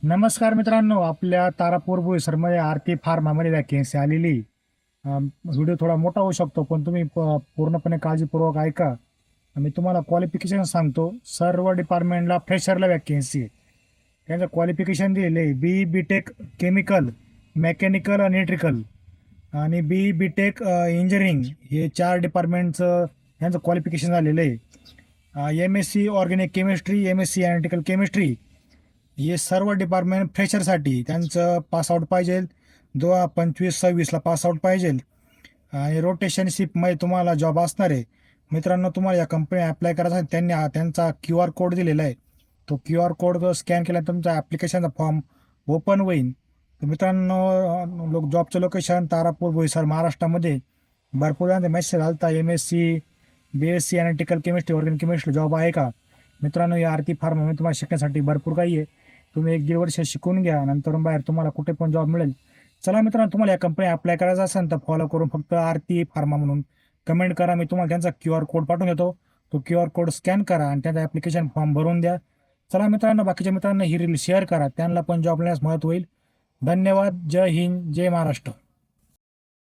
नमस्कार मित्रांनो, आपल्या तारापूर बोईसरमध्ये आरती फार्मामध्ये वॅकेन्सी आलेली. व्हिडिओ थोडा मोठा होऊ शकतो, पण तुम्ही पूर्णपणे काळजीपूर्वक ऐका. मी तुम्हाला क्वालिफिकेशन सांगतो. सर्व डिपार्टमेंटला फ्रेशरला वॅकेन्सी आहे. त्यांचं क्वालिफिकेशन दिलेलं आहे बी टेक केमिकल, मेकॅनिकल आणि इलेक्ट्रिकल आणि बी टेक इंजिनिअरिंग. हे 4 डिपार्टमेंटचं यांचं क्वालिफिकेशन झालेलं आहे. MSc organic chemistry, MSc analytical chemistry, हे सर्व डिपार्टमेंट फ्रेशरसाठी त्यांचं पासआउट पाहिजे. 25-26ला पासआउट पाहिजे आणि रोटेशन शिपमध्ये तुम्हाला जॉब असणार आहे. मित्रांनो, तुम्हाला या कंपनी अप्लाय करायचा आहे, त्यांनी त्यांचा QR कोड दिलेला आहे. तो QR कोड स्कॅन केला तुमचा ॲप्लिकेशनचा फॉर्म ओपन होईल. तर मित्रांनो, जॉबचं लोकेशन तारापूर बोईसर महाराष्ट्रामध्ये. भरपूर जणांचा मेसेज आलता MSc BSc analytical chemistry, organic chemistry job आहे का. मित्रांनो, या आरती फार्ममध्ये तुम्हाला शिकण्यासाठी भरपूर काही आहे. तुम्ही 1-1.5 वर्ष शिकून घ्या, नंतर बाहेर तुम्हाला कुठे पण जॉब मिळेल. चला मित्रांनो, तुम्हाला या कंपनी अप्लाय करायचा असेल तर फॉलो करून फक्त आरती फार्मा म्हणून कमेंट करा. मी तुम्हाला त्यांचा QR कोड पाठवून देतो. तो QR कोड स्कॅन करा आणि त्यांचा ॲप्लिकेशन फॉर्म भरून द्या. चला मित्रांनो, बाकीच्या मित्रांना ही रील शेअर करा, त्यांना पण जॉब मिळण्यास मदत होईल. धन्यवाद. जय हिंद, जय महाराष्ट्र.